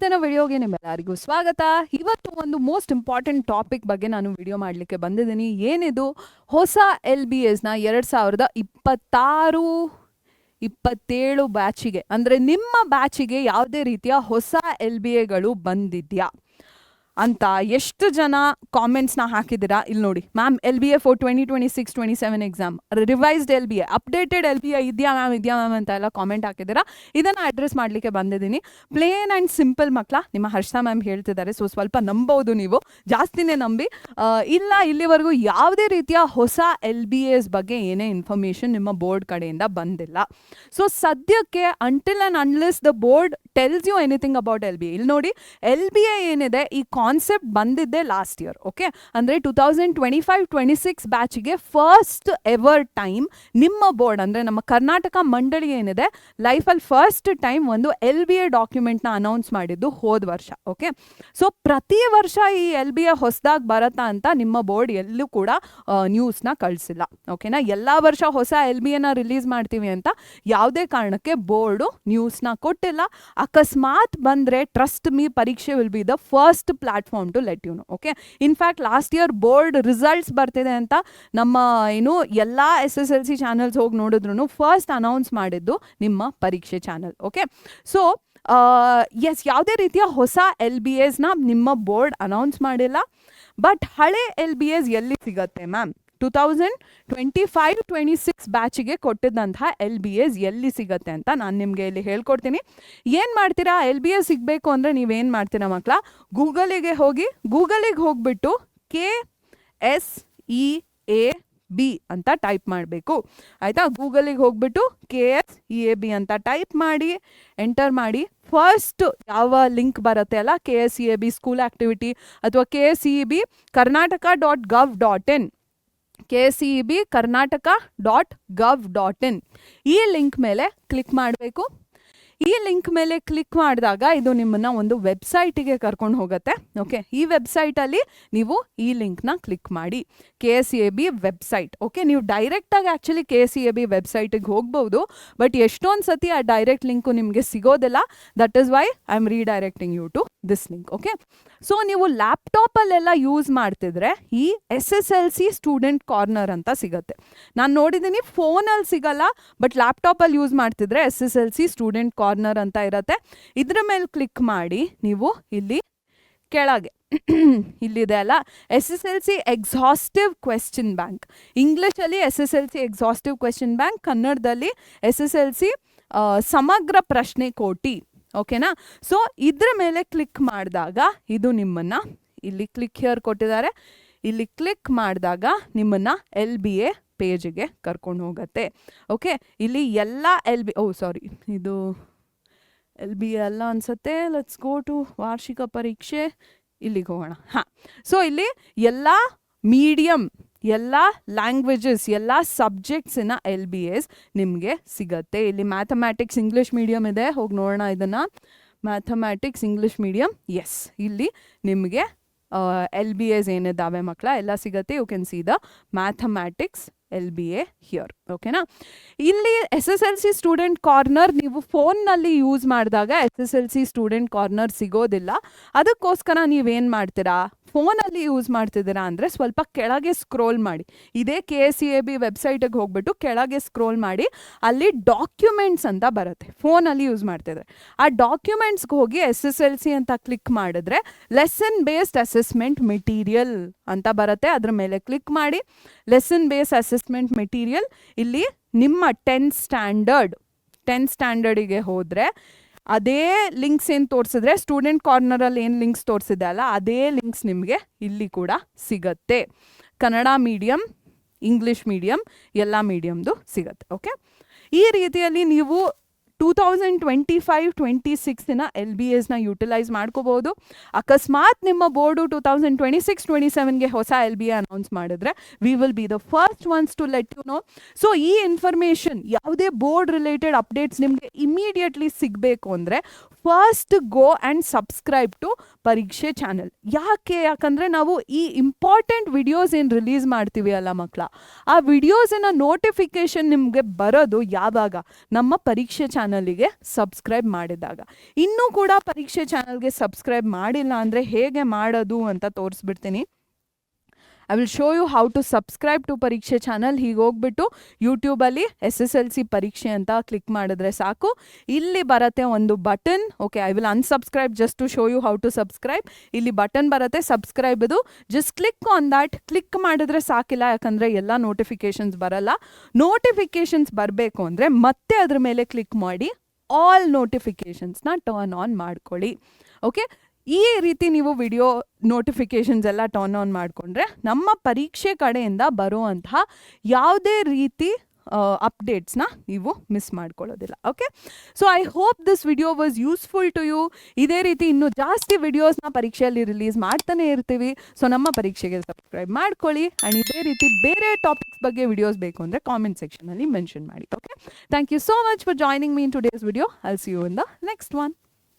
ಇವತ್ತಿನ ವಿಡಿಯೋಗೆ ನಿಮ್ಮೆಲ್ಲರಿಗೂ ಸ್ವಾಗತ. ಇವತ್ತು ಒಂದು ಮೋಸ್ಟ್ ಇಂಪಾರ್ಟೆಂಟ್ ಟಾಪಿಕ್ ಬಗ್ಗೆ ನಾನು ವಿಡಿಯೋ ಮಾಡಲಿಕ್ಕೆ ಬಂದಿದ್ದೀನಿ. ಏನಿದು ಹೊಸ LBSನ 2026-27 ಬ್ಯಾಚಿಗೆ, ಅಂದರೆ ನಿಮ್ಮ ಬ್ಯಾಚಿಗೆ ಯಾವುದೇ ರೀತಿಯ ಹೊಸ LBAಗಳು ಬಂದಿದೆಯಾ ಅಂತ ಎಷ್ಟು ಜನ ಕಾಮೆಂಟ್ಸ್ನ ಹಾಕಿದ್ದೀರಾ ಇಲ್ಲಿ ನೋಡಿ. Ma'am LBA for 2026-27 exam, revised LBA, updated LBA ಇದೆಯಾ ಮ್ಯಾಮ್ ಅಂತ ಎಲ್ಲ ಕಾಮೆಂಟ್ ಹಾಕಿದ್ದೀರಾ. ಇದನ್ನು ಅಡ್ರೆಸ್ ಮಾಡಲಿಕ್ಕೆ ಬಂದಿದ್ದೀನಿ. ಪ್ಲೇನ್ ಆ್ಯಂಡ್ ಸಿಂಪಲ್ ಮಕ್ಕಳ ನಿಮ್ಮ ಹರ್ಷಾ ಮ್ಯಾಮ್ ಹೇಳ್ತಿದ್ದಾರೆ, ಸೊ ಸ್ವಲ್ಪ ನಂಬೋದು, ನೀವು ಜಾಸ್ತಿನೇ ನಂಬಿ. ಇಲ್ಲ, ಇಲ್ಲಿವರೆಗೂ ಯಾವುದೇ ರೀತಿಯ ಹೊಸ LBAs ಬಗ್ಗೆ ಏನೇ ಇನ್ಫಾರ್ಮೇಷನ್ ನಿಮ್ಮ ಬೋರ್ಡ್ ಕಡೆಯಿಂದ ಬಂದಿಲ್ಲ. ಸೊ ಸದ್ಯಕ್ಕೆ until and unless the board tells you anything about LBA, ಇಲ್ಲಿ ನೋಡಿ LBA ಏನಿದೆ ಈ ಕಾನ್ಸೆಪ್ಟ್ ಬಂದಿದ್ದೆ ಲಾಸ್ಟ್ ಇಯರ್. ಓಕೆ, ಅಂದರೆ 2025-26 ಬ್ಯಾಚಿಗೆ ಫಸ್ಟ್ ಎವರ್ ಟೈಮ್ ನಿಮ್ಮ ಬೋರ್ಡ್, ಅಂದರೆ ನಮ್ಮ ಕರ್ನಾಟಕ ಮಂಡಳಿ ಏನಿದೆ ಲೈಫಲ್ಲಿ ಫಸ್ಟ್ ಟೈಮ್ ಒಂದು LBA ಡಾಕ್ಯುಮೆಂಟ್ನ ಅನೌನ್ಸ್ ಮಾಡಿದ್ದು ಹೋದ ವರ್ಷ. ಓಕೆ, ಸೊ ಪ್ರತಿ ವರ್ಷ ಈ LBA ಹೊಸದಾಗಿ ಬರತ್ತಾ ಅಂತ ನಿಮ್ಮ ಬೋರ್ಡ್ ಎಲ್ಲೂ ಕೂಡ ನ್ಯೂಸ್ನ ಕಳಿಸಿಲ್ಲ. ಓಕೆನಾ, ಎಲ್ಲ ವರ್ಷ ಹೊಸ LBAನ ರಿಲೀಸ್ ಮಾಡ್ತೀವಿ ಅಂತ ಯಾವುದೇ ಕಾರಣಕ್ಕೆ ಬೋರ್ಡು ನ್ಯೂಸ್ನ ಕೊಟ್ಟಿಲ್ಲ. ಅಕಸ್ಮಾತ್ ಬಂದರೆ trust me, Pariksha will be the first platform to let you know. Okay, in fact last year board results ಬರ್ತಿದೆ ಅಂತ ನಮ್ಮ ಎಲ್ಲ SSLC ಚಾನಲ್ಸ್ ಹೋಗಿ ನೋಡಿದ್ರು ಫಸ್ಟ್ ಅನೌನ್ಸ್ ಮಾಡಿದ್ದು ನಿಮ್ಮ ಪರೀಕ್ಷೆ ಚಾನಲ್. ಓಕೆ, ಸೊ ಎಸ್, ಯಾವುದೇ ರೀತಿಯ ಹೊಸ LBAಸ್ನ ನಿಮ್ಮ ಬೋರ್ಡ್ ಅನೌನ್ಸ್ ಮಾಡಿಲ್ಲ. ಬಟ್ ಹಳೆ LBAs ಎಲ್ಲಿ ಸಿಗತ್ತೆ ಮ್ಯಾಮ್? 2025-26 ಬ್ಯಾಚಿಗೆ ಕೊಟ್ಟಿದ್ದಂತಹ LBAs ಎಲ್ಲಿ ಸಿಗತ್ತೆ ಅಂತ ನಾನು ನಿಮಗೆ ಇಲ್ಲಿ ಹೇಳ್ಕೊಡ್ತೀನಿ. ಏನು ಮಾಡ್ತೀರಾ, LBA ಸಿಗಬೇಕು ಅಂದರೆ ನೀವೇನು ಮಾಡ್ತೀರಾ ಮಕ್ಕಳ? ಗೂಗಲಿಗೆ ಹೋಗಿಬಿಟ್ಟು KSEAB ಅಂತ ಟೈಪ್ ಮಾಡಬೇಕು. ಆಯಿತಾ, ಗೂಗಲಿಗೆ ಹೋಗ್ಬಿಟ್ಟು KSEAB ಅಂತ ಟೈಪ್ ಮಾಡಿ ಎಂಟರ್ ಮಾಡಿ. ಫಸ್ಟ್ ಯಾವ ಲಿಂಕ್ ಬರುತ್ತೆ ಅಲ್ಲ, KSEAB ಸ್ಕೂಲ್ ಆ್ಯಕ್ಟಿವಿಟಿ ಅಥವಾ KSEAB karnataka.gov.in, KSEAB karnataka.gov.in ಈ ಲಿಂಕ್ ಮೇಲೆ ಕ್ಲಿಕ್ ಮಾಡಬೇಕು. ಈ ಲಿಂಕ್ ಮೇಲೆ ಕ್ಲಿಕ್ ಮಾಡಿದಾಗ ಇದು ನಿಮ್ಮನ್ನು ಒಂದು ವೆಬ್ಸೈಟಿಗೆ ಕರ್ಕೊಂಡು ಹೋಗುತ್ತೆ. ಓಕೆ, ಈ ವೆಬ್ಸೈಟಲ್ಲಿ ನೀವು ಈ ಲಿಂಕ್ನ ಕ್ಲಿಕ್ ಮಾಡಿ, KSEAB ವೆಬ್ಸೈಟ್. ಓಕೆ, ನೀವು ಡೈರೆಕ್ಟಾಗಿ ಆ್ಯಕ್ಚುಲಿ KSEAB ವೆಬ್ಸೈಟಿಗೆ ಹೋಗ್ಬೋದು, ಬಟ್ ಎಷ್ಟೊಂದು ಸತಿ ಆ ಡೈರೆಕ್ಟ್ ಲಿಂಕು ನಿಮಗೆ ಸಿಗೋದಿಲ್ಲ. That is why I am redirecting you to this link. Okay, so ನೀವು ಲ್ಯಾಪ್ಟಾಪಲ್ಲೆಲ್ಲ ಯೂಸ್ ಮಾಡ್ತಿದ್ರೆ ಈ SSLC ಸ್ಟೂಡೆಂಟ್ ಕಾರ್ನರ್ ಅಂತ ಸಿಗುತ್ತೆ. ನಾನು ನೋಡಿದ್ದೀನಿ, ಫೋನಲ್ಲಿ ಸಿಗಲ್ಲ, ಬಟ್ ಲ್ಯಾಪ್ಟಾಪಲ್ಲಿ ಯೂಸ್ ಮಾಡ್ತಿದ್ರೆ SSLC ಸ್ಟೂಡೆಂಟ್ ಕಾರ್ನರ್ ಅಂತ ಇರುತ್ತೆ. ಇದ್ರ ಮೇಲೆ ಕ್ಲಿಕ್ ಮಾಡಿ ನೀವು ಇಲ್ಲಿ ಕೆಳಗೆ ಇಲ್ಲಿದೆ ಅಲ್ಲ, SSLC ಎಕ್ಸಾಸ್ಟಿವ್ ಕ್ವೆಶ್ಚನ್ ಬ್ಯಾಂಕ್. ಇಂಗ್ಲೀಷಲ್ಲಿ SSLC ಎಕ್ಸಾಸ್ಟಿವ್ ಕ್ವೆಶ್ಚನ್ ಬ್ಯಾಂಕ್, ಕನ್ನಡದಲ್ಲಿ SSLC ಸಮಗ್ರ ಪ್ರಶ್ನೆ ಕೋಟಿ. ಓಕೆನಾ, ಸೊ ಇದ್ರ ಮೇಲೆ ಕ್ಲಿಕ್ ಮಾಡಿದಾಗ ಇದು ನಿಮ್ಮನ್ನು ಇಲ್ಲಿ ಕ್ಲಿಕ್ ಹಿಯರ್ ಕೊಟ್ಟಿದ್ದಾರೆ, ಇಲ್ಲಿ ಕ್ಲಿಕ್ ಮಾಡಿದಾಗ ನಿಮ್ಮನ್ನು LBA ಪೇಜಿಗೆ ಕರ್ಕೊಂಡು ಹೋಗುತ್ತೆ. ಓಕೆ, ಇಲ್ಲಿ ಎಲ್ಲ ಇದು LBA ಅಲ್ಲ ಅನ್ಸುತ್ತೆ. ಲೆಟ್ಸ್ ಗೋ ಟು ವಾರ್ಷಿಕ ಪರೀಕ್ಷೆ, ಇಲ್ಲಿಗೆ ಹೋಗೋಣ. ಹಾಂ, ಸೊ ಇಲ್ಲಿ ಎಲ್ಲ ಮೀಡಿಯಮ್, ಎಲ್ಲ ಲ್ಯಾಂಗ್ವೇಜಸ್, ಎಲ್ಲ ಸಬ್ಜೆಕ್ಟ್ಸಿನ LBAs ನಿಮಗೆ ಸಿಗತ್ತೆ. ಇಲ್ಲಿ ಮ್ಯಾಥಮ್ಯಾಟಿಕ್ಸ್ ಇಂಗ್ಲೀಷ್ ಮೀಡಿಯಮ್ ಇದೆ, ಹೋಗಿ ನೋಡೋಣ ಇದನ್ನು. ಮ್ಯಾಥಮ್ಯಾಟಿಕ್ಸ್ ಇಂಗ್ಲೀಷ್ ಮೀಡಿಯಮ್, ಎಸ್, ಇಲ್ಲಿ ನಿಮಗೆ LBAs ಏನಿದ್ದಾವೆ ಮಕ್ಕಳ ಎಲ್ಲ ಸಿಗತ್ತೆ. You can see the mathematics LBA here. ಓಕೆನಾ, ಇಲ್ಲಿ SSLC ಸ್ಟೂಡೆಂಟ್ ಕಾರ್ನರ್ ನೀವು ಫೋನ್ನಲ್ಲಿ ಯೂಸ್ ಮಾಡಿದಾಗ SSLC ಸ್ಟೂಡೆಂಟ್ ಕಾರ್ನರ್ ಸಿಗೋದಿಲ್ಲ. ಅದಕ್ಕೋಸ್ಕರ ನೀವೇನು ಮಾಡ್ತೀರಾ, ಫೋನಲ್ಲಿ ಯೂಸ್ ಮಾಡ್ತಿದ್ದೀರಾ ಅಂದರೆ ಸ್ವಲ್ಪ ಕೆಳಗೆ ಸ್ಕ್ರೋಲ್ ಮಾಡಿ. ಇದೇ KSEAB ವೆಬ್ಸೈಟಿಗೆ ಹೋಗ್ಬಿಟ್ಟು ಕೆಳಗೆ ಸ್ಕ್ರೋಲ್ ಮಾಡಿ, ಅಲ್ಲಿ ಡಾಕ್ಯುಮೆಂಟ್ಸ್ ಅಂತ ಬರುತ್ತೆ. ಫೋನಲ್ಲಿ ಯೂಸ್ ಮಾಡ್ತಿದ್ರೆ ಆ ಡಾಕ್ಯುಮೆಂಟ್ಸ್ಗೆ ಹೋಗಿ SSLC ಅಂತ ಕ್ಲಿಕ್ ಮಾಡಿದ್ರೆ ಲೆಸನ್ ಬೇಸ್ಡ್ ಅಸೆಸ್ಮೆಂಟ್ ಮೆಟೀರಿಯಲ್ ಅಂತ ಬರುತ್ತೆ. ಅದ್ರ ಮೇಲೆ ಕ್ಲಿಕ್ ಮಾಡಿ ಲೆಸನ್ ಬೇಸ್ಡ್ ಅಸೆಸ್ಮೆಂಟ್ ಮೆಟೀರಿಯಲ್, ಇಲ್ಲಿ ನಿಮ್ಮ 10th ಸ್ಟ್ಯಾಂಡರ್ಡಿಗೆ ಹೋದರೆ ಅದೇ ಲಿಂಕ್ಸ್ ಏನು ತೋರಿಸಿದ್ರೆ ಸ್ಟೂಡೆಂಟ್ ಕಾರ್ನರಲ್ಲಿ ಏನು ಲಿಂಕ್ಸ್ ತೋರಿಸಿದೆ ಅಲ್ಲ, ಅದೇ ಲಿಂಕ್ಸ್ ನಿಮಗೆ ಇಲ್ಲಿ ಕೂಡ ಸಿಗತ್ತೆ. ಕನ್ನಡ ಮೀಡಿಯಮ್, ಇಂಗ್ಲೀಷ್ ಮೀಡಿಯಮ್, ಎಲ್ಲ ಮೀಡಿಯಮ್ದು ಸಿಗತ್ತೆ. ಓಕೆ, ಈ ರೀತಿಯಲ್ಲಿ ನೀವು 2025-26 LBAಸ್ನ ಯೂಟಿಲೈಸ್ ಮಾಡ್ಕೋಬೋದು. ಅಕಸ್ಮಾತ್ ನಿಮ್ಮ ಬೋರ್ಡು 2026-27ಗೆ ಹೊಸ LBA ಅನೌನ್ಸ್ ಮಾಡಿದ್ರೆ we will be the first ones to let you know. So ಈ ಇನ್ಫಾರ್ಮೇಷನ್, ಯಾವುದೇ ಬೋರ್ಡ್ ರಿಲೇಟೆಡ್ ಅಪ್ಡೇಟ್ಸ್ ನಿಮಗೆ ಇಮಿಡಿಯೇಟ್ಲಿ ಸಿಗಬೇಕು ಅಂದರೆ first go and subscribe to ಪರೀಕ್ಷೆ ಚಾನಲ್. ಯಾಕಂದರೆ ನಾವು ಈ ಇಂಪಾರ್ಟೆಂಟ್ ವಿಡಿಯೋಸ್ ಏನು ರಿಲೀಸ್ ಮಾಡ್ತೀವಿ ಅಲ್ಲ ಮಕ್ಕಳ, ಆ ವಿಡಿಯೋಸಿನ ನೋಟಿಫಿಕೇಶನ್ ನಿಮಗೆ ಬರೋದು ಯಾವಾಗ, ನಮ್ಮ ಪರೀಕ್ಷೆ ಚಾನಲಿಗೆ ಸಬ್ಸ್ಕ್ರೈಬ್ ಮಾಡಿದಾಗ. ಇನ್ನೂ ಕೂಡ ಪರೀಕ್ಷೆ ಚಾನಲ್ಗೆ ಸಬ್ಸ್ಕ್ರೈಬ್ ಮಾಡಿಲ್ಲ ಅಂದರೆ ಹೇಗೆ ಮಾಡೋದು ಅಂತ ತೋರಿಸ್ಬಿಡ್ತೀನಿ. I will show you how to subscribe to ಪರೀಕ್ಷೆ ಚಾನಲ್. ಹೀಗೆ ಹೋಗ್ಬಿಟ್ಟು ಯೂಟ್ಯೂಬಲ್ಲಿ SSLC ಪರೀಕ್ಷೆ ಅಂತ ಕ್ಲಿಕ್ ಮಾಡಿದ್ರೆ ಸಾಕು. ಇಲ್ಲಿ ಬರುತ್ತೆ ಒಂದು button. Okay, I will unsubscribe just to show you how to subscribe. ಇಲ್ಲಿ ಬಟನ್ ಬರುತ್ತೆ ಸಬ್ಸ್ಕ್ರೈಬ್ ಇದು. Just click on that. Click ಮಾಡಿದ್ರೆ ಸಾಕಿಲ್ಲ, ಯಾಕಂದರೆ ಎಲ್ಲ ನೋಟಿಫಿಕೇಷನ್ಸ್ ಬರಲ್ಲ. ನೋಟಿಫಿಕೇಷನ್ಸ್ ಬರಬೇಕು ಅಂದರೆ ಮತ್ತೆ ಅದ್ರ ಮೇಲೆ ಕ್ಲಿಕ್ ಮಾಡಿ ಆಲ್ ನೋಟಿಫಿಕೇಷನ್ಸ್ನ ಟರ್ನ್ ಆನ್ ಮಾಡ್ಕೊಳ್ಳಿ. ಓಕೆ, ಈ ರೀತಿ ನೀವು ವಿಡಿಯೋ ನೋಟಿಫಿಕೇಷನ್ಸ್ ಎಲ್ಲ ಟರ್ನ್ ಆನ್ ಮಾಡಿಕೊಂಡ್ರೆ ನಮ್ಮ ಪರೀಕ್ಷೆ ಕಡೆಯಿಂದ ಬರುವಂತಹ ಯಾವುದೇ ರೀತಿ ಅಪ್ಡೇಟ್ಸ್ನ ನೀವು ಮಿಸ್ ಮಾಡ್ಕೊಳ್ಳೋದಿಲ್ಲ. Okay, so I hope this video was useful to you. ಇದೇ ರೀತಿ ಇನ್ನೂ ಜಾಸ್ತಿ ವಿಡಿಯೋಸ್ನ ಪರೀಕ್ಷೆಯಲ್ಲಿ ರಿಲೀಸ್ ಮಾಡ್ತಾನೆ ಇರ್ತೀವಿ. ಸೊ ನಮ್ಮ ಪರೀಕ್ಷೆಗೆ ಸಬ್ಸ್ಕ್ರೈಬ್ ಮಾಡ್ಕೊಳ್ಳಿ. ಆ್ಯಂಡ್ ಇದೇ ರೀತಿ ಬೇರೆ ಟಾಪಿಕ್ಸ್ ಬಗ್ಗೆ ವಿಡಿಯೋಸ್ ಬೇಕು ಅಂದರೆ ಕಾಮೆಂಟ್ ಸೆಕ್ಷನಲ್ಲಿ ಮೆನ್ಷನ್ ಮಾಡಿ. Okay, thank you so much for joining me in today's video. I will see you in the next one.